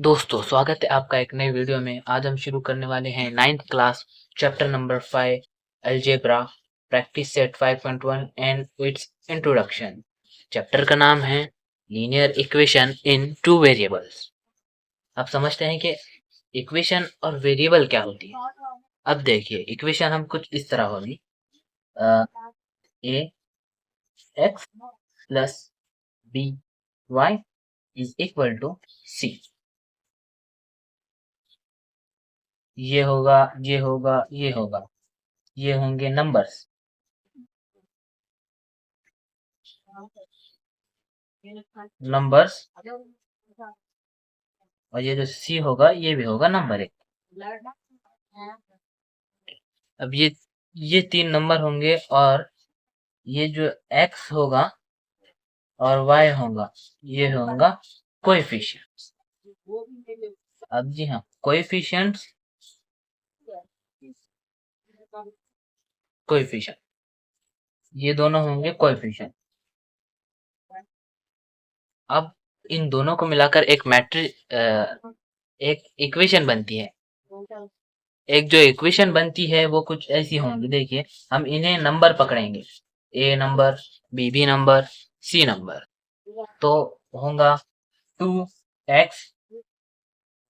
दोस्तों स्वागत है आपका एक नए वीडियो में। आज हम शुरू करने वाले हैं 9th class chapter number 5 algebra practice set 5.1 and it's introduction. Chapter का नाम है linear equation in two variables. आप समझते हैं कि इक्वेशन और वेरिएबल क्या होती है। अब देखिए इक्वेशन हम कुछ इस तरह होगी, a x plus b y is equal to c. ये होगा, ये होगा, ये होगा, ये होंगे नंबर्स। नंबर्स और ये जो सी होगा ये भी होगा नंबर एक। अब ये तीन नंबर होंगे और ये जो एक्स होगा और वाई होगा ये होगा कोएफिशिएंट्स। अब जी हाँ, कोएफिशिएंट्स कोएफिशिएंट ये दोनों होंगे कोएफिशिएंट। अब इन दोनों को मिलाकर एक एक इक्वेशन बनती है। एक जो इक्वेशन बनती है वो कुछ ऐसी होंगी, देखिए हम इन्हें नंबर पकड़ेंगे, A number, B number, C number. तो होगा 2x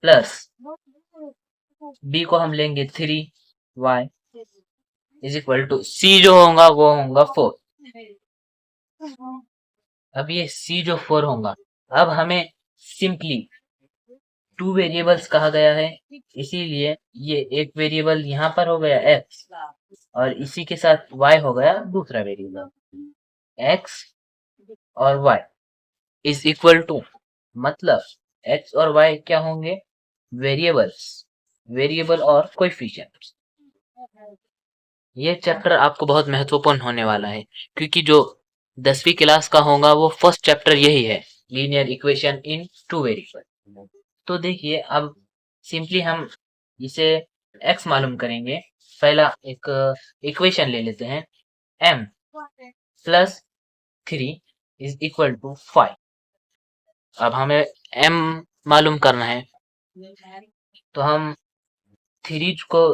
प्लस बी को हम लेंगे 3y इज इक्वल टू सी जो होगा वो होगा 4। अब ये सी जो 4 होगा, अब हमें सिंपली टू वेरिएबल्स कहा गया है, इसीलिए ये एक वेरिएबल यहाँ पर हो गया x और इसी के साथ y हो गया दूसरा वेरिएबल। x और y इज इक्वल टू, मतलब x और y क्या होंगे, वेरिएबल्स, वेरिएबल और कोएफिशिएंट्स। ये चैप्टर आपको बहुत महत्वपूर्ण होने वाला है क्योंकि जो 10वीं क्लास का होगा वो फर्स्ट चैप्टर यही है, linear equation in two variable. तो देखिए अब सिंपली हम इसे x मालूम करेंगे। पहला एक इक्वेशन ले लेते हैं, m plus 3 is equal to 5। अब हमें m मालूम करना है तो हम 3 को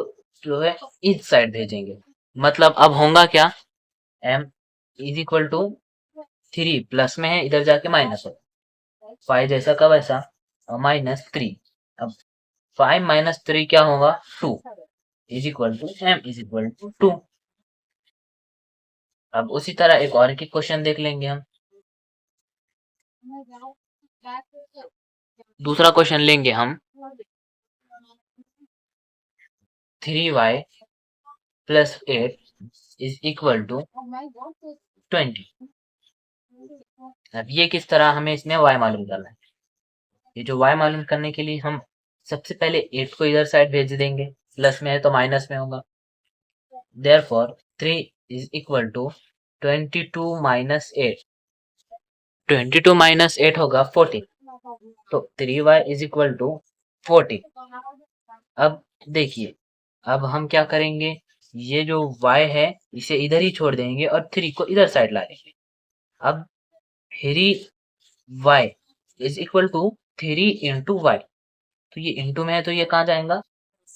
जो है इस साइड भेजेंगे, मतलब अब होगा क्या, m is equal to 3 plus में है, इधर जाके माइनस हो, 5 जैसा का वैसा और -3। अब 5 - 3 क्या होगा, 2 is equal to m is equal to 2। अब उसी तरह एक और एक क्वेश्चन देख लेंगे हम। दूसरा क्वेश्चन लेंगे हम 3y plus 8 is equal to 20। अब ये किस तरह, हमें इसमें y मालूम करना है। ये जो y मालूम करने के लिए हम सबसे पहले 8 को इधर साइड भेज देंगे, प्लस में है तो माइनस में होगा। Therefore 3 is equal to 22 minus 8, 22 minus 8 होगा 14, तो 3y इज इक्वल टू 14। अब देखिए अब हम क्या करेंगे, ये जो y है इसे इधर ही छोड़ देंगे और 3 को इधर साइड ला देंगे। अब 3y is equal to 3 into Y, तो ये इंटू में है तो ये कहाँ जाएगा,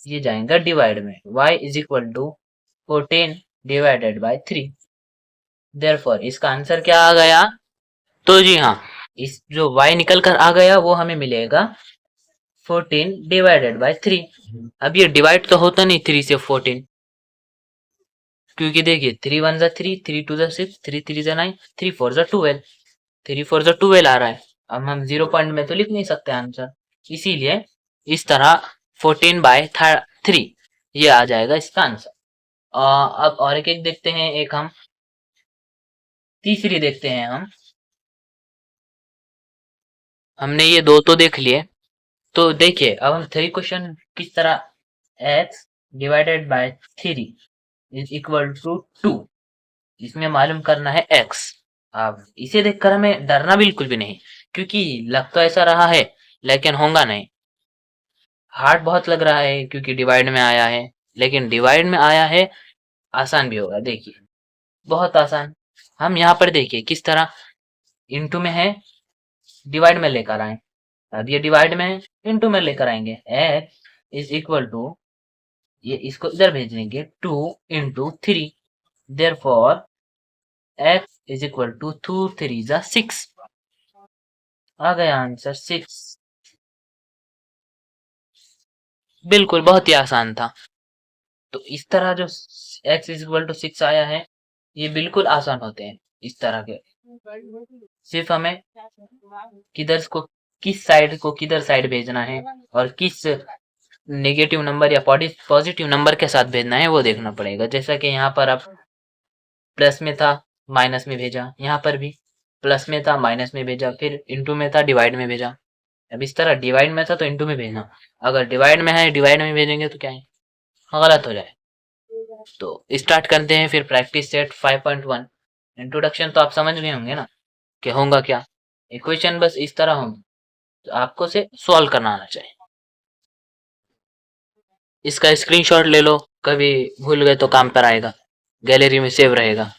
ये जाएगा डिवाइड में, y is equal to 14 divided by 3। Therefore इसका आंसर क्या आ गया, तो जी हाँ, इस जो y निकल कर आ गया वो हमें मिलेगा 14 डिवाइडेड बाय 3। अब ये डिवाइड तो होता नहीं 3 से 14, क्योंकि देखिए 3 1 जा 3, 3 2 जा 6, 3 3 जा 9, 3 4 जा 12, 3 4 जा 12 आ रहा है। अब हम 0 पॉइंट में तो लिख नहीं सकते आंसर, इसीलिए इस तरह 14 बाय 3 ये आ जाएगा इसका आंसर। अब और एक देखते हैं, एक हम तीसरी देखते हैं। हमने ये दो तो देख लिए, तो देखिए अब हम 3 क्वेश्चन किस तरह, x divided by 3 is equal to 2, इसमें मालूम करना है x। अब इसे देखकर हमें डरना बिल्कुल भी नहीं, क्योंकि लग तो ऐसा रहा है लेकिन होगा नहीं। हार्ड बहुत लग रहा है क्योंकि डिवाइड में आया है, लेकिन डिवाइड में आया है आसान भी होगा। देखिए बहुत आसान, हम यहाँ पर देखिए किस तरह इंटू में है, डिवाइड में लेकर आए, अब ये डिवाइड में है, इनटू में लेकर आएंगे। x इज इक्वल टू, ये इसको इधर भेज देंगे, 2 into 3, therefore x is equal to 2 3 जा 6। आ गया आंसर 6। बिल्कुल, बहुत ही आसान था। तो इस तरह जो x इज इक्वल टू 6 आया है, ये बिल्कुल आसान होते हैं इस तरह के। सिर्फ हमें किधर को, किस साइड को किधर साइड भेजना है और किस नेगेटिव नंबर या पॉजिटिव नंबर के साथ भेजना है वो देखना पड़ेगा। जैसा कि यहाँ पर अब प्लस में था, माइनस में भेजा, यहाँ पर भी प्लस में था, माइनस में भेजा, फिर इंटू में था, डिवाइड में भेजा। अब इस तरह डिवाइड में था तो इंटू में भेजना, अगर डिवाइड में है डिवाइड में भेजेंगे तो क्या है, गलत हो जाए। तो स्टार्ट करते हैं फिर प्रैक्टिस सेट 5.1। इंट्रोडक्शन तो आप समझ गए होंगे ना कि होगा क्या। इक्वेशन बस इस तरह होंगे, तो आपको से सॉल्व करना आना चाहिए। इसका स्क्रीनशॉट ले लो, कभी भूल गए तो काम पर आएगा, गैलरी में सेव रहेगा।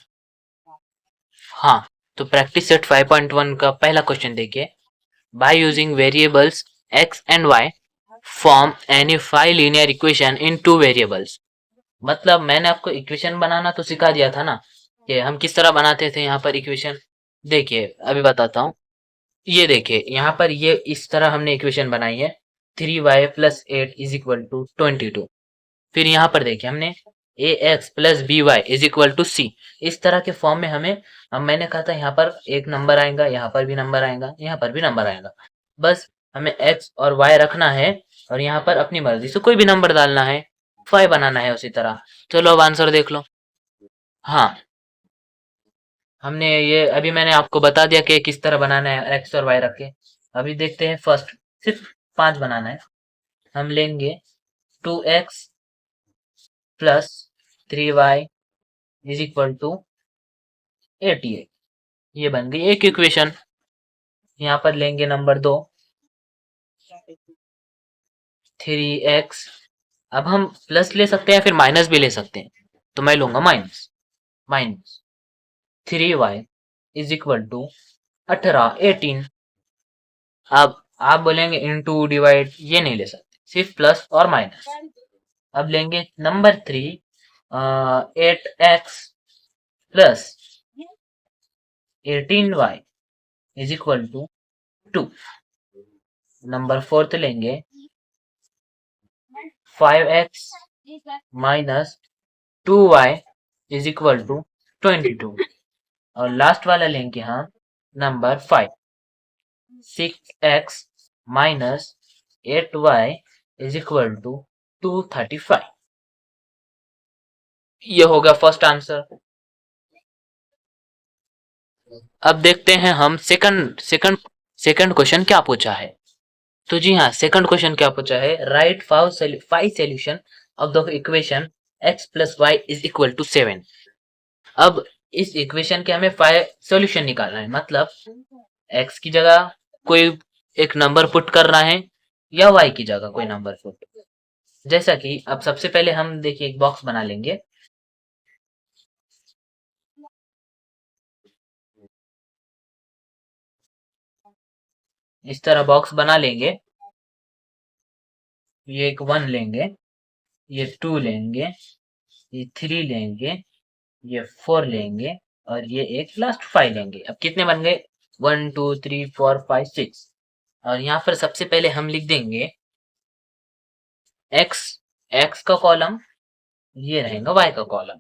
हाँ, तो प्रैक्टिस सेट 5.1 का पहला क्वेश्चन देखिए। By using variables x and y form any 5 linear equation in 2 variables. मतलब मैंने आपको इक्वेशन बनाना तो सिखा दिया था ना, कि हम किस तरह बनाते थे यहाँ पर इक्वेशन। देखिए अभी बताता हूँ। ये देखिए यहाँ पर ये इस तरह हमने इक्वेशन बनाई है, 3y plus 8 is equal to 22। फिर यहाँ पर देखिए हमने ax plus b y is equal to c, इस तरह के फॉर्म में हमें, अब मैंने कहा था यहाँ पर एक नंबर आएगा, यहाँ पर भी नंबर आएगा, यहाँ पर भी नंबर आएगा। बस हमें x और y रखना है और यहाँ पर अपनी मर्जी से कोई भी नंबर डालना है, 5 बनाना है उसी तरह। चलो अब आंसर देख लो। हाँ, हमने ये अभी मैंने आपको बता दिया कि किस तरह बनाना है x और y रख के। अभी देखते हैं फर्स्ट, सिर्फ 5 बनाना है। हम लेंगे 2x plus 3y is equal to 88। ये बन गई एक इक्वेशन। यहाँ पर लेंगे नंबर 2, 3x। अब हम प्लस ले सकते हैं फिर माइनस भी ले सकते हैं, तो मैं लूंगा minus. Minus 3y is equal to 18। अब आप बोलेंगे इनटू डिवाइड, ये नहीं ले सकते, सिर्फ प्लस और माइनस। अब लेंगे number 3, 8x plus 18y is equal to 2। Number 4 लेंगे 5x minus 2y is equal to 22। और लास्ट वाला लेंगे हम number 5, 6x minus 8y is equal to 235। ये होगा फर्स्ट आंसर। अब देखते हैं हम सेकंड क्वेश्चन क्या पूछा है। तो जी हाँ, सेकंड क्वेश्चन क्या पूछा है, write 5 solution of the equation x plus y is equal to 7। अब इस इक्वेशन के हमें 5 सॉल्यूशन निकालना है, मतलब x की जगह कोई एक नंबर पुट करना है या y की जगह कोई नंबर पुट। जैसा कि अब सबसे पहले हम देखिए एक बॉक्स बना लेंगे। इस तरह बॉक्स बना लेंगे। ये एक 1 लेंगे, ये 2 लेंगे, ये 3 लेंगे, ये 4 लेंगे और ये एक लास्ट 5 लेंगे। अब कितने बन गए, 1 2 3 4 5 6। और यहाँ पर सबसे पहले हम लिख देंगे x का कॉलम, ये रहेगा y का कॉलम।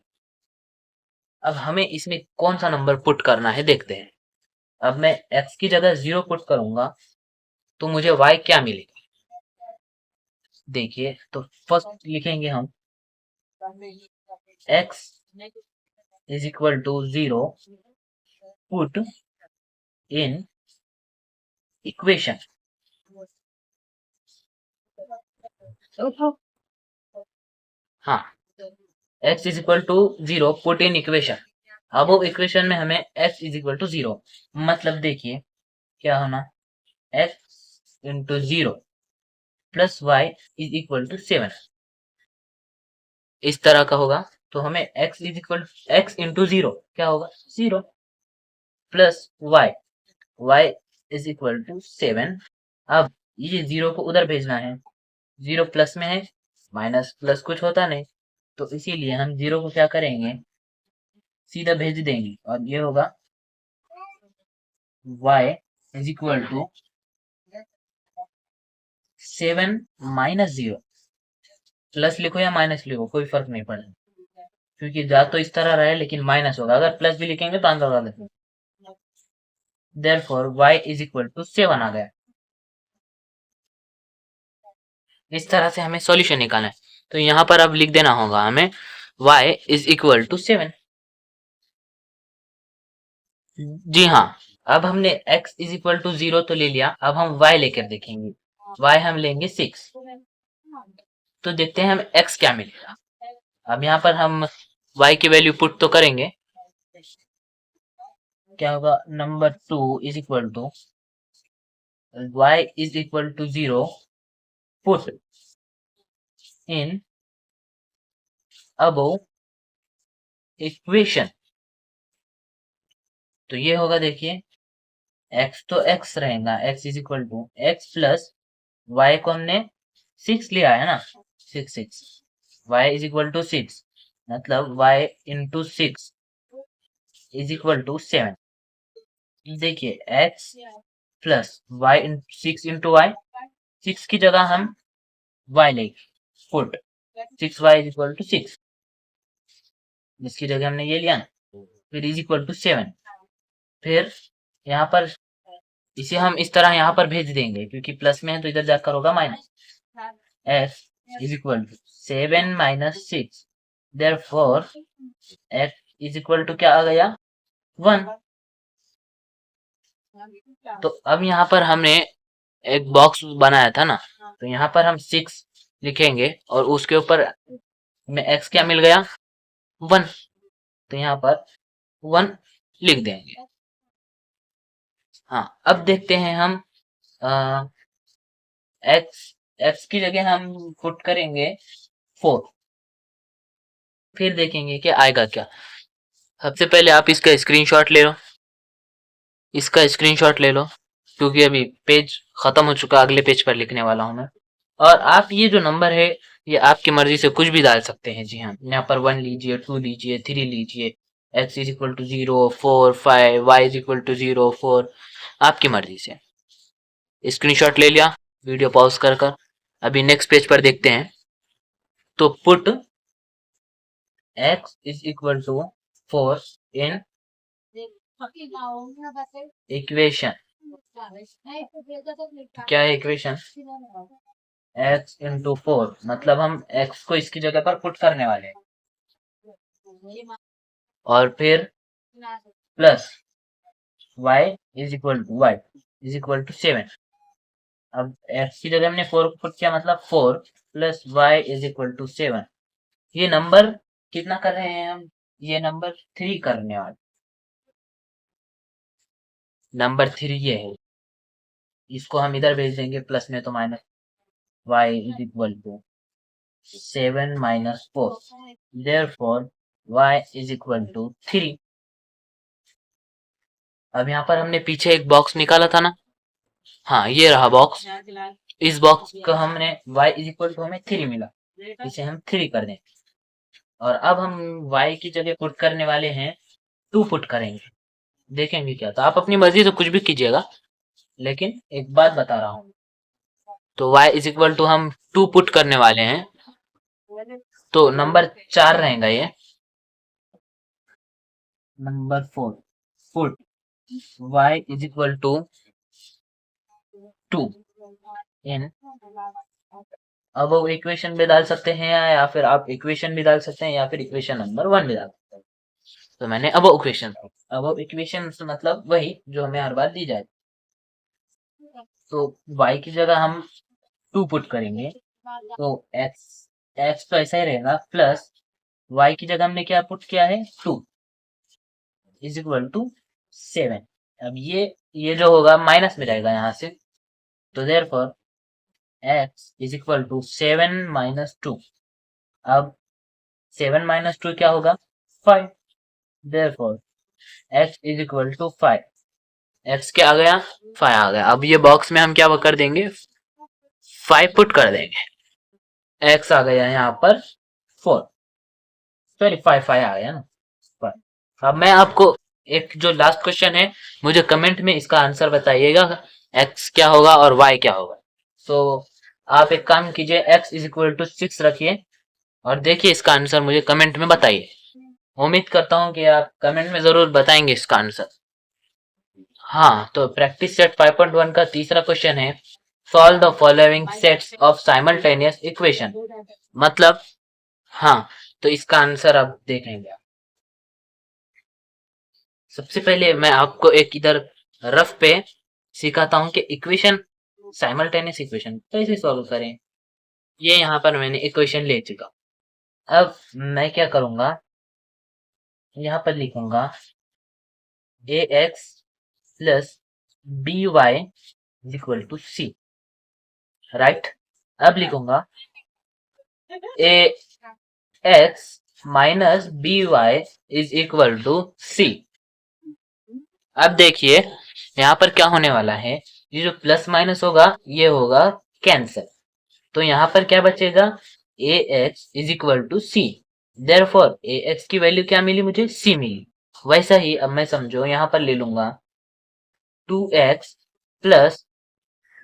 अब हमें इसमें कौन सा नंबर पुट करना है देखते हैं। अब मैं x की जगह 0 पुट करूंगा तो मुझे y क्या मिलेगा, देखिए। तो फर्स्ट लिखेंगे हम x is equal to 0 put in equation. हाँ, x is equal to 0 put in equation. अब वो इक्वेशन में हमें x इज इक्वल टू 0, मतलब देखिए क्या होना, x into 0 plus y is equal to 7, इस तरह का होगा। तो हमें x is equal x into 0 क्या होगा, 0 plus y, y is equal to 7। अब ये 0 को उधर भेजना है, 0 प्लस में है, माइनस प्लस कुछ होता नहीं, तो इसीलिए हम 0 को क्या करेंगे, सीधा भेज देंगे, और ये होगा y is equal to 7 minus 0। Plus लिखो या माइनस लिखो कोई फर्क नहीं पड़ेगा, क्योंकि जा तो इस तरह रहे लेकिन माइनस होगा, अगर प्लस भी लिखेंगे तो आंसर गलत है। Therefore y is equal to 7 आ गया। इस तरह से हमें सॉल्यूशन निकालना है, तो यहाँ पर अब लिख देना होगा हमें y इज इक्वल टू 7। जी हाँ, अब हमने x इज इक्वल टू 0 तो ले लिया, अब हम y लेकर देखेंगे। y हम लेंगे 6, तो देखते हैं हमें x क्या मिलेगा। अब यहाँ पर हम y की वैल्यू पुट तो करेंगे, क्या होगा, number 2 is equal to y is equal to 0 put in above equation. तो ये होगा, देखिए x तो x रहेगा, x is equal to x plus y को हमने 6 लिया है ना, 6 y इज इक्वल टू 6, मतलब y into 6 is equal to 7। देखिए x plus y 6 into y, 6 की जगह हम y लेंगे put 6y is equal to 6, जिसकी जगह हमने ये लिया ना, फिर इज इक्वल टू 7। फिर यहाँ पर इसे हम इस तरह यहाँ पर भेज देंगे, क्योंकि प्लस में है तो इधर जाकर होगा minus. x is equal to 7 minus 6, therefore x is equal to क्या आ गया, 1। तो अब यहाँ पर हमने एक बॉक्स बनाया था ना, तो यहाँ पर हम 6 लिखेंगे और उसके ऊपर हमें x क्या मिल गया, 1, तो यहाँ पर 1 लिख देंगे। हाँ, अब देखते हैं हम x की जगह हम पुट करेंगे 4, फिर देखेंगे कि आएगा क्या। सबसे पहले आप इसका स्क्रीनशॉट ले लो, इसका स्क्रीनशॉट ले लो, क्योंकि अभी पेज खत्म हो चुका, अगले पेज पर लिखने वाला हूं मैं। और आप ये जो नंबर है ये आपकी मर्जी से कुछ भी डाल सकते हैं। जी हाँ, यहाँ पर 1 लीजिए, 2 लीजिए, 3 लीजिए, x is equal to 0, 4, 5, y is equal to 0, 4, आपकी मर्जी से। स्क्रीनशॉट ले लिया, वीडियो पॉज कर अभी नेक्स्ट पेज पर देखते हैं। तो put x is equal to 4 in equation. क्या है इक्वेशन, x इंटू 4, मतलब हम x को इसकी जगह पर पुट करने वाले हैं, और फिर plus y is equal to 7। अब x की जगह हमने 4 को पुट किया, मतलब 4 plus y is equal to 7। ये नंबर कितना कर रहे हैं हम, ये नंबर 3 करने वाले, नंबर 3 ये है, इसको हम इधर भेज देंगे प्लस में तो minus, y is equal to 7 minus 4, therefore y is equal to 3। अब यहाँ पर हमने पीछे एक बॉक्स निकाला था ना, हाँ ये रहा बॉक्स, इस बॉक्स को हमने y इज इक्वल टू हमें 3 मिला, इसे हम 3 कर दें, और अब हम y की जगह पुट करने वाले हैं 2 पुट करेंगे, देखेंगे क्या। तो आप अपनी मर्जी से कुछ भी कीजिएगा, लेकिन एक बात बता रहा हूँ, तो y इज इक्वल टू हम 2 पुट करने वाले हैं, तो नंबर 4 रहेगा ये, number 4 put y is equal to 2 in, अब वो इक्वेशन भी डाल सकते हैं, या फिर आप इक्वेशन भी डाल सकते हैं, या फिर इक्वेशन नंबर 1 भी डाल सकते हैं। तो मैंने अब इक्वेशन मतलब वही जो हमें हर बार दी जाए, तो y की जगह हम 2 पुट करेंगे, तो x तो ऐसा ही रहेगा, प्लस y की जगह हमने क्या पुट किया है, 2 इज इक्वल टू 7। अब ये जो होगा माइनस में जाएगा यहाँ से, तो therefore x is equal to 7 minus 2। अब 7 माइनस 2 क्या होगा, 5, therefore x is equal to 5। x क्या आ गया, 5 आ गया। अब ये बॉक्स में हम क्या कर देंगे, 5 पुट कर देंगे। x आ गया यहाँ पर 4, सॉरी 5 आ गया ना 5। अब मैं आपको एक जो लास्ट क्वेश्चन है, मुझे कमेंट में इसका आंसर बताइएगा, x क्या होगा और y क्या होगा। तो आप एक काम कीजिए, x इज इक्वल टू 6 रखिए और देखिए इसका आंसर मुझे कमेंट में बताइए। उम्मीद करता हूँ कि आप कमेंट में जरूर बताएंगे इसका आंसर। हाँ, तो प्रैक्टिस सेट 5.1 का तीसरा क्वेश्चन है, solve the following sets of simultaneous equation. मतलब हाँ, तो इसका आंसर आप देखेंगे। सबसे पहले मैं आपको एक इधर रफ पे सिखाता हूँ कि इक्वेशन, साइमल्टेनियस इक्वेशन कैसे सॉल्व करें। ये यहाँ पर मैंने इक्वेशन ले चुका। अब मैं क्या करूंगा, यहाँ पर लिखूंगा ax plus by is equal to c, right. अब लिखूंगा ax minus by is equal to c। अब देखिए यहाँ पर क्या होने वाला है, ये जो प्लस माइनस होगा ये होगा कैंसल, तो यहाँ पर क्या बचेगा, ax is equal to c। Therefore ax की वैल्यू क्या मिली मुझे, c मिली। वैसा ही अब मैं समझो यहाँ पर ले लूंगा 2x plus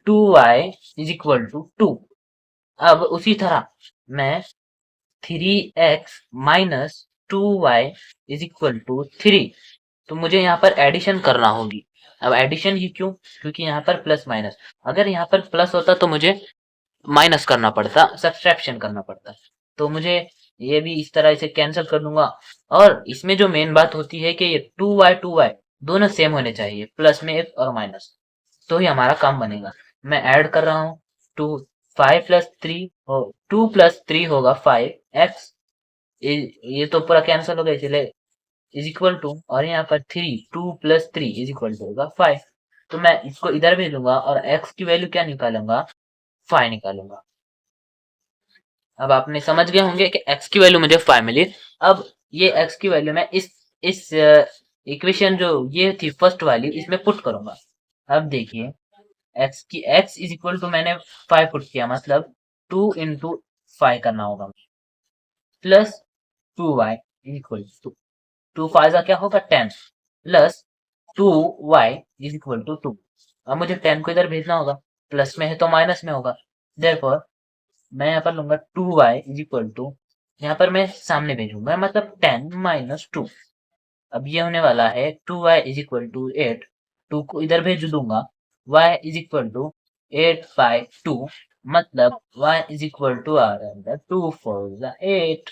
2y is equal to 2। अब उसी तरह मैं 3x minus 2y is equal to 3, तो मुझे यहाँ पर एडिशन करना होगी। अब एडिशन ही क्यों, क्योंकि यहाँ पर प्लस माइनस, अगर यहाँ पर प्लस होता तो मुझे माइनस करना पड़ता, सब्सट्रैक्शन करना पड़ता, तो मुझे ये भी इस तरह से कैंसिल कर दूंगा। और इसमें जो मेन बात होती है कि ये 2y दोनों सेम होने चाहिए, प्लस में एक और माइनस, तो ही हमारा काम बनेगा। मैं ऐड कर रहा हूँ 2, 5 प्लस 3 हो, 2 प्लस 3 होगा 5x, ये तो पूरा कैंसिल हो गया इसलिए इज इक्वल टू, और यहाँ पर 2 प्लस 3 इज इक्वल टू होगा 5। तो मैं इसको इधर भेजूंगा और x की वैल्यू क्या निकालूंगा, 5 निकालूंगा। अब आपने समझ गए होंगे कि x की वैल्यू मुझे 5 मिली। अब ये x की वैल्यू मैं इस इक्वेशन जो ये थी फर्स्ट वाली, इसमें पुट करूंगा। अब देखिए x इज इक्वल टू मैंने 5 पुट किया, मतलब 2 इंटू 5 करना होगा, plus 2y is equal to 2 5 का क्या होगा 10, plus 2y is equal to 2। अब मुझे 10 को इधर भेजना होगा, प्लस में है तो माइनस में होगा, देयरफॉर मैं यहाँ पर लूंगा 2y इज इक्वल टू, यहाँ पर मैं सामने भेजूंगा मतलब 10 माइनस 2। अब ये होने वाला है 2y इज इक्वल टू 8, 2 को इधर भेज दूंगा, y इज इक्वल टू 8/2, मतलब y इज इक्वल टू आ रहा है 2 4 8।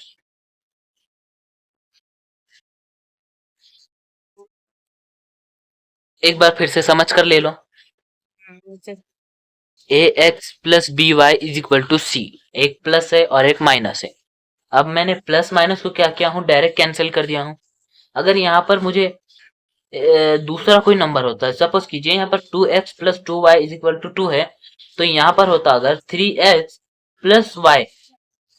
एक बार फिर से समझ कर ले लो, ax plus by is equal to c, एक प्लस है और एक माइनस है। अब मैंने प्लस माइनस को क्या किया हूँ, डायरेक्ट कैंसिल कर दिया हूँ। अगर यहाँ पर मुझे दूसरा कोई नंबर होता है, सपोज कीजिए यहाँ पर 2x plus 2y is equal to 2 है, तो यहाँ पर होता अगर 3x plus y,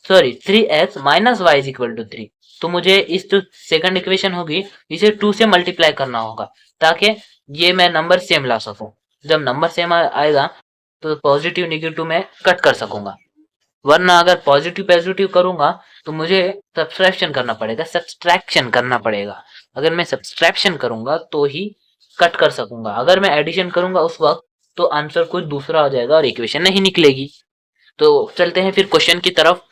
sorry 3x minus y is equal to 3, तो मुझे इस जो सेकंड इक्वेशन होगी इसे 2 से मल्टीप्लाई करना होगा, ताकि ये मैं नंबर सेम ला सकूं। जब नंबर सेम आएगा तो पॉजिटिव निगेटिव में कट कर सकूंगा, वरना अगर पॉजिटिव पॉजिटिव करूंगा तो मुझे सब्सट्रैक्शन करना पड़ेगा, सब्सट्रैक्शन करना पड़ेगा। अगर मैं सब्सट्रैक्शन करूंगा तो ही कट कर सकूंगा, अगर मैं एडिशन करूंगा उस वक्त तो आंसर कुछ दूसरा आ जाएगा और इक्वेशन नहीं निकलेगी। तो चलते हैं फिर क्वेश्चन की तरफ।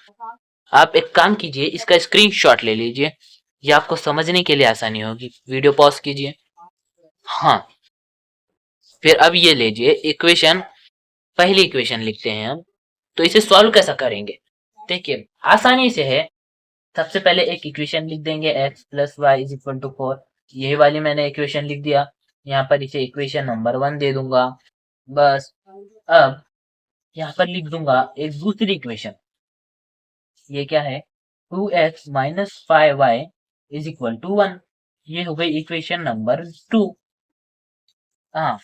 आप एक काम कीजिए, इसका स्क्रीनशॉट ले लीजिए, ये आपको समझने के लिए आसानी होगी। वीडियो पॉज कीजिए। हाँ, फिर अब ये लीजिए इक्वेशन, पहली इक्वेशन लिखते हैं हम। तो इसे सॉल्व कैसा करेंगे, देखिए आसानी से है। सबसे पहले एक इक्वेशन लिख देंगे x plus y is equal to 4, यही वाली मैंने इक्वेशन लिख दिया, यहाँ पर इसे इक्वेशन नंबर 1 दे दूंगा बस। अब यहाँ पर लिख दूंगा एक दूसरी इक्वेशन, ये क्या है 2x minus 5y is equal to 1, ये हो गई इक्वेशन नंबर 2। हाँ,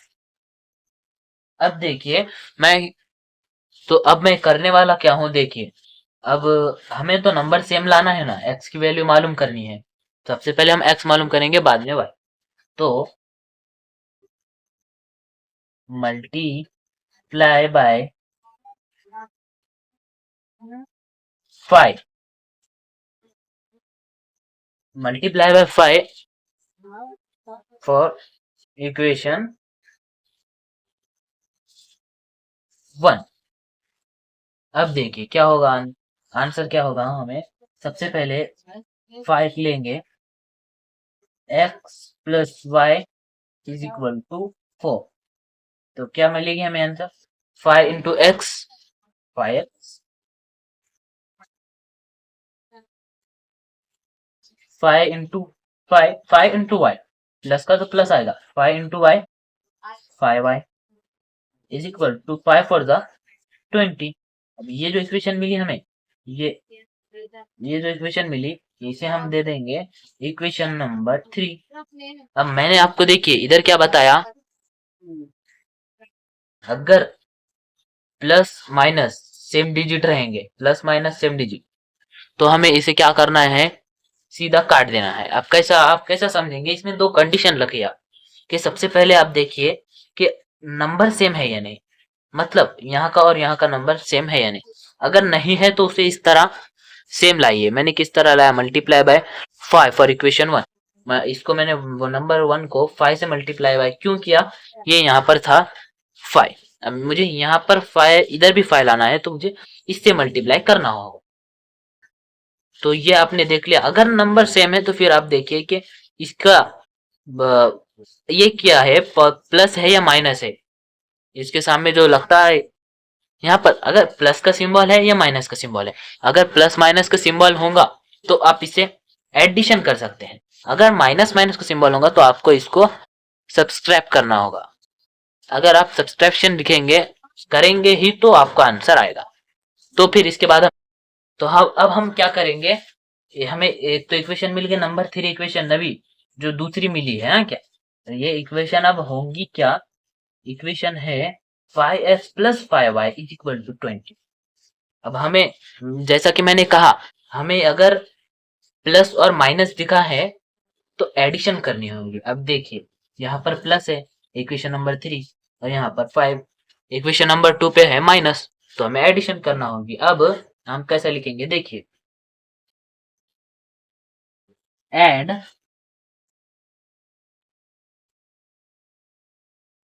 अब देखिए मैं, तो अब मैं करने वाला क्या हूँ, देखिए अब हमें तो नंबर सेम लाना है ना, x की वैल्यू मालूम करनी है। सबसे पहले हम x मालूम करेंगे, बाद में y। तो multiply by 5 multiply by 5 for equation 1। अब देखिए क्या होगा, आंसर क्या होगा। हमें सबसे पहले 5 लेंगे, x plus y is equal to 4। तो क्या मिलेगी हमें answer, 5 into x, 5x, 5 into 5, 5 into y, plus का तो प्लस आएगा, 5 into y 5y is equal to 5 for the 20। अब ये जो इक्वेशन मिली हमें, ये ये जो इक्वेशन मिली, इसे हम दे देंगे इक्वेशन नंबर 3। अब मैंने आपको देखिए इधर क्या बताया, अगर प्लस माइनस सेम डिजिट रहेंगे, प्लस माइनस सेम डिजिट, तो हमें इसे क्या करना है, सीधा काट देना है। आप कैसा समझेंगे, इसमें दो कंडीशन रखिए आप, कि सबसे पहले आप देखिए कि नंबर सेम है या नहीं, मतलब यहाँ का और यहाँ का नंबर सेम है या नहीं। अगर नहीं है तो उसे इस तरह सेम लाइए। मैंने किस तरह लाया, मल्टीप्लाई बाय 5 फॉर इक्वेशन 1। मैंने वो नंबर 1 को 5 से मल्टीप्लाई बाय क्यों किया, ये यहाँ पर था 5। अब मुझे यहाँ पर 5, इधर भी 5 लाना है, तो मुझे इससे मल्टीप्लाई करना होगा। तो ये आपने देख लिया। अगर नंबर सेम है तो फिर आप देखिए कि इसका ये क्या है, प्लस है या माइनस है। इसके सामने जो लगता है यहाँ पर, अगर प्लस का सिंबल है या माइनस का सिंबल है। अगर प्लस माइनस का सिंबल होगा तो आप इसे एडिशन कर सकते हैं। अगर माइनस माइनस का सिंबल होगा तो आपको इसको सब्सट्रैक्ट करना होगा। अगर आप सब्सट्रैक्शन लिखेंगे, करेंगे ही, तो आपका आंसर आएगा। तो फिर इसके बाद तो हम अब हम क्या करेंगे, हमें एक तो इक्वेशन मिल गई नंबर 3, इक्वेशन नवी जो दूसरी मिली है ना, क्या तो ये इक्वेशन अब होंगी क्या, इक्वेशन है 5x plus 5y is equal to 20। अब हमें, जैसा कि मैंने कहा, हमें अगर प्लस और माइनस दिखा है तो एडिशन करनी होगी। अब देखिए यहाँ पर प्लस है, इक्वेशन नंबर 3, और यहाँ पर 5, इक्वेशन नंबर 2 पे है माइनस, तो हमें एडिशन करना होगी। अब हम कैसे लिखेंगे, देखिए एड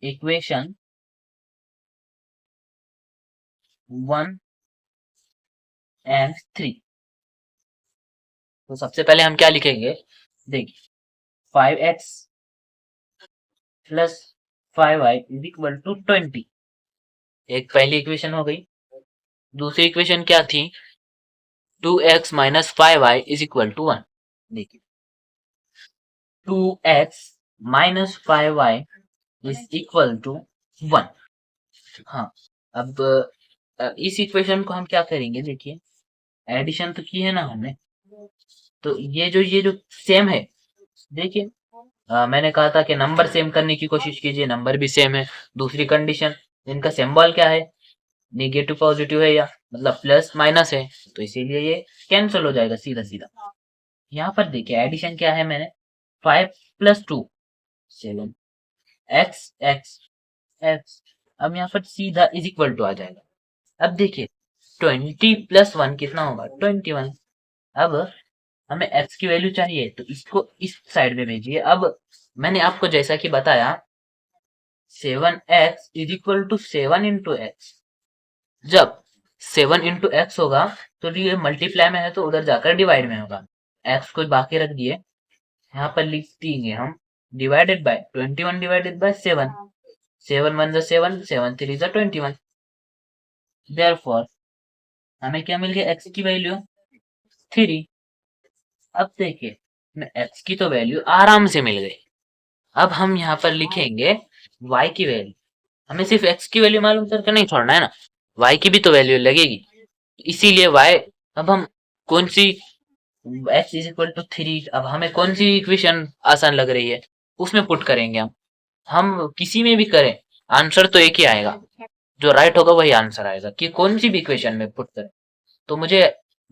इक्वेशन 1 एंड 3। तो सबसे पहले हम क्या लिखेंगे, देखिए 5x plus 5y is equal to 20, एक पहली इक्वेशन हो गई। दूसरी इक्वेशन क्या थी, 2x minus 5y is equal to 1। देखिए 2x minus 5y is equal to 1। हाँ, अब इस इक्वेशन को हम क्या करेंगे, देखिए एडिशन तो की है ना हमने, तो ये जो सेम है, देखिए मैंने कहा था कि नंबर सेम करने की कोशिश कीजिए, नंबर भी सेम है। दूसरी कंडीशन, इनका सिंबल क्या है, नेगेटिव पॉजिटिव है, या मतलब प्लस माइनस है, तो इसीलिए ये कैंसिल हो जाएगा सीधा सीधा। यहाँ पर देखिए एडिशन क्या है, मैंने 5 प्लस 2 7, एक्स एक्स एक्स, अब यहाँ पर सीधा इज इक्वल टू आ जाएगा। अब देखिए 20 प्लस 1 कितना होगा, 21। अब हमें एक्स की वैल्यू चाहिए, तो इसको इस साइड में भेजिए। अब मैंने आपको जैसा कि बताया, 7x is equal to 7 into x. जब 7 इंटू एक्स होगा तो ये मल्टीप्लाई में है तो उधर जाकर डिवाइड में होगा। एक्स को बाकी रख दिए, यहाँ पर लिख देंगे हम डिवाइडेड बाय 21 डिवाइडेड बाय 7। 7 1 जा 7, 7 3 जा 21। देयरफॉर हमें क्या मिल गया, एक्स की वैल्यू 3। अब देखिए एक्स की तो वैल्यू आराम से मिल गई। अब हम यहाँ पर लिखेंगे y की वैल्यू। हमें सिर्फ x की वैल्यू मालूम करके नहीं छोड़ना है ना, y की भी तो वैल्यू लगेगी। इसीलिए y, अब हम कौन सी, x इज इक्वल टू 3, अब हमें कौन सी इक्वेशन आसान लग रही है उसमें पुट करेंगे हम किसी में भी करें आंसर तो एक ही आएगा, जो राइट होगा वही आंसर आएगा, कि कौन सी भी इक्वेशन में पुट करें। तो मुझे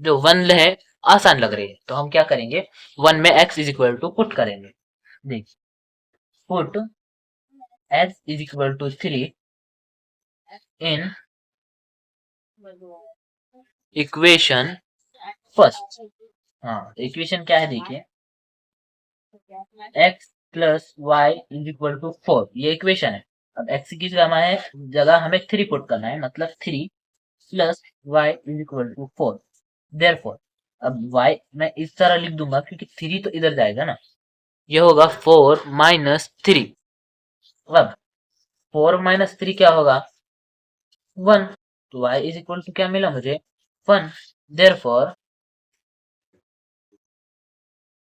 जो 1 है आसान लग रही है, तो हम क्या करेंगे, 1 में x is equal to put करेंगे। देखिए put x is equal to 3 in equation first. हाँ, इक्वेशन क्या है देखिए, x plus y is equal to 4, ये इक्वेशन है। अब x की जगह हमें 3 पुट करना है, मतलब 3 plus y is equal to 4। Therefore अब y मैं इस तरह लिख दूंगा क्योंकि 3 तो इधर जाएगा ना, ये होगा 4 माइनस 3। अब 4 माइनस 3 क्या होगा, 1। तो y इज इक्वल टू क्या मिला मुझे, 1। Therefore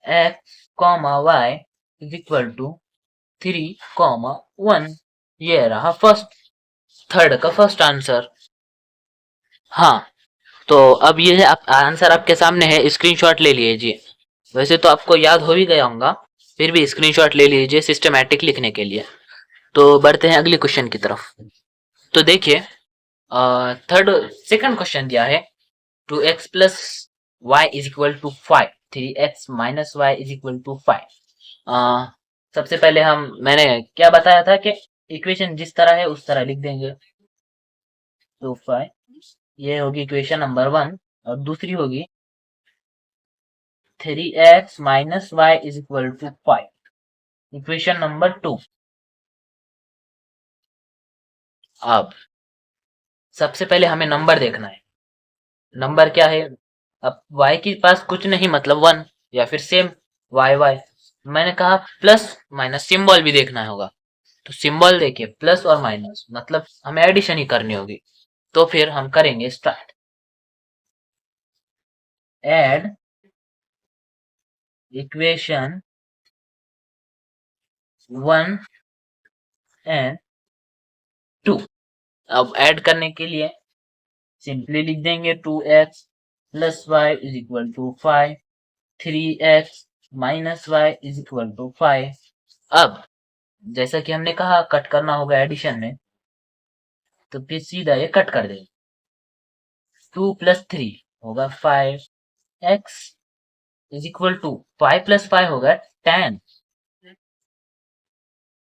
x comma y is equal to 3 comma 1। ये रहा थर्ड का फर्स्ट आंसर। हाँ, तो अब ये आंसर आपके सामने है, स्क्रीनशॉट ले लीजिए। वैसे तो आपको याद हो ही गया होगा, फिर भी स्क्रीनशॉट ले लीजिए सिस्टमैटिक लिखने के लिए। तो बढ़ते हैं अगले क्वेश्चन की तरफ। तो देखिए, सेकंड क्वेश्चन दिया है, 2x plus y is equal to 5, 3x minus y is equal to 5। सबसे पहले मैंने क्या बताया था कि इक्वेशन जिस तरह है उस तरह लिख देंगे। तो 5, ये होगी इक्वेशन नंबर 1, और दूसरी होगी 3x minus y is equal to 5, equation number 2। अब सबसे पहले हमें नंबर देखना है, नंबर क्या है। अब y के पास कुछ नहीं, मतलब 1, या फिर सेम y। मैंने कहा प्लस माइनस सिंबल भी देखना होगा, तो सिंबल देखिए प्लस और माइनस, मतलब हमें एडिशन ही करनी होगी। तो फिर हम करेंगे स्टार्ट, एड इक्वेशन 1 एंड 2। अब ऐड करने के लिए सिंपली लिख देंगे 2x plus y is equal to 5, 3x minus y is equal to 5। अब जैसा कि हमने कहा कट करना होगा एडिशन में, तो फिर सीधा ये कट कर देंगे। 2 प्लस 3 होगा 5, x is equal to 5 plus 5 होगा 10।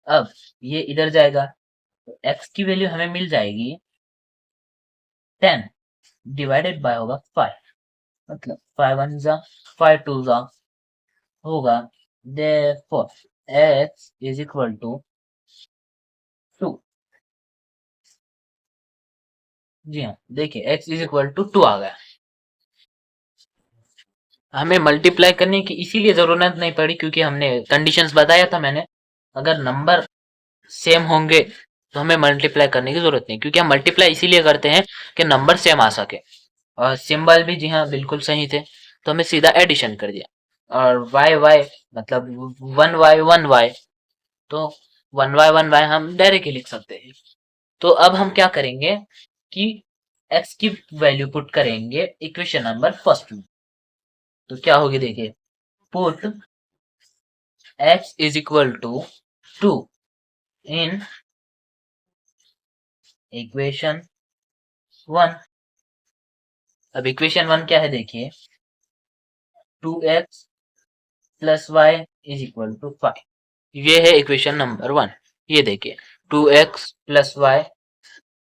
अब ये इधर जाएगा, तो x की वैल्यू हमें मिल जाएगी 10 डिवाइडेड बाय होगा 5, मतलब 5 1 जा 5 2 जा होगा। therefore x is equal to 2। जी हाँ, देखिए x इज इक्वल टू 2 आ गया। हमें मल्टीप्लाई करने की इसीलिए जरूरत नहीं पड़ी क्योंकि हमने कंडीशंस बताया था मैंने, अगर नंबर सेम होंगे तो हमें मल्टीप्लाई करने की जरूरत नहीं, क्योंकि हम मल्टीप्लाई इसीलिए करते हैं कि नंबर सेम आ सके। और सिंबल भी जी हाँ बिल्कुल सही थे, तो हमें सीधा एडिशन कर दिया। और वाई वाई मतलब 1y 1y, तो 1y 1y हम डायरेक्टली लिख सकते हैं। तो अब हम क्या करेंगे कि x की वैल्यू पुट करेंगे इक्वेशन नंबर फर्स्ट में। तो क्या होगी देखिए, put x is equal to 2 in equation 1। अब इक्वेशन 1 क्या है देखिए, 2x plus y is equal to 5, ये है इक्वेशन नंबर 1। ये देखिए 2x plus y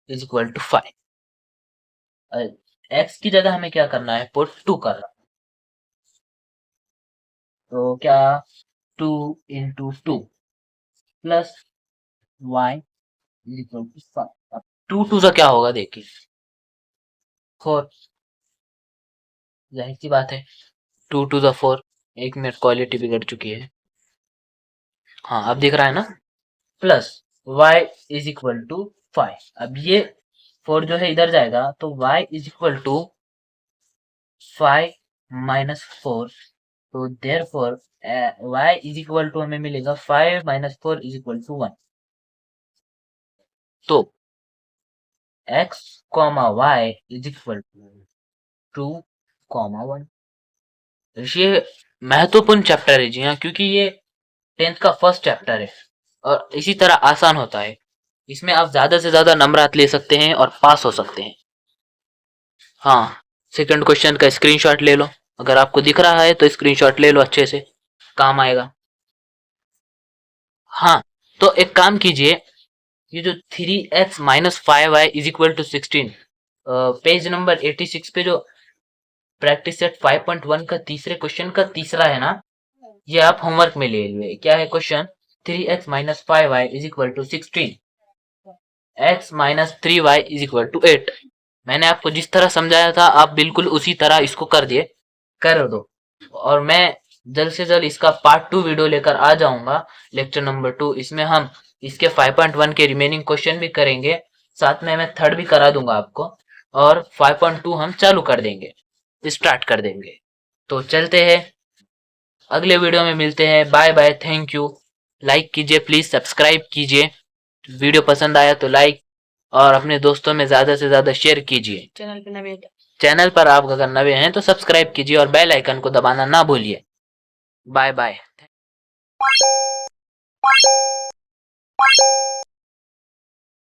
is equal to 5। x की जगह हमें क्या करना है, पुट 2 करना। तो क्या, 2 into 2 plus y is equal to 5। अब 2 2 सा क्या होगा देखिए 4, जाहिर सी बात है 2 2 सा 4। एक मिनट, क्वालिटी बिगड़ चुकी है। हाँ अब दिख रहा है ना, plus y is equal to 5। अब ये 4 जो है इधर जाएगा, तो y is equal to 5 minus 4। तो therefore y is equal to हमें मिलेगा 5 माइनस 4 इज इक्वल टू 1। तो x comma y is equal to 2 comma 1। ये महत्वपूर्ण चैप्टर है जी हाँ, क्योंकि ये 10th का फर्स्ट चैप्टर है और इसी तरह आसान होता है। इसमें आप ज्यादा से ज्यादा नंबरात ले सकते हैं और पास हो सकते हैं। हाँ, सेकंड क्वेश्चन का स्क्रीनशॉट ले लो, अगर आपको दिख रहा है तो स्क्रीनशॉट ले लो, अच्छे से काम आएगा। हाँ, तो एक काम कीजिए, ये जो 3x minus 5y is equal to 16, page number 86 पे जो प्रैक्टिस सेट 5.1 का तीसरे क्वेश्चन का तीसरा है ना, ये आप होमवर्क में ले लिए। क्या है question? 3x minus 5y is equal to 16, x minus 3y is equal to 8। मैंने आपको जिस तरह समझाया था आप बिल्कुल उसी तरह इसको कर दो। और मैं जल्द से जल्द इसका पार्ट 2 वीडियो लेकर आ जाऊंगा, लेक्चर नंबर 2। इसमें हम इसके 5.1 के रिमेनिंग क्वेश्चन भी करेंगे, साथ में मैं थर्ड भी करा दूंगा आपको, और 5.2 हम चालू कर देंगे, स्टार्ट कर देंगे। तो चलते हैं, अगले वीडियो में मिलते हैं। Bye bye, thank you. Like कीजिए प्लीज, सब्सक्राइब कीजिए, वीडियो पसंद आया तो लाइक, और अपने दोस्तों में ज्यादा से ज्यादा शेयर कीजिए। चैनल पर आप अगर नए हैं तो सब्सक्राइब कीजिए और बेल आइकन को दबाना ना भूलिए। Bye bye.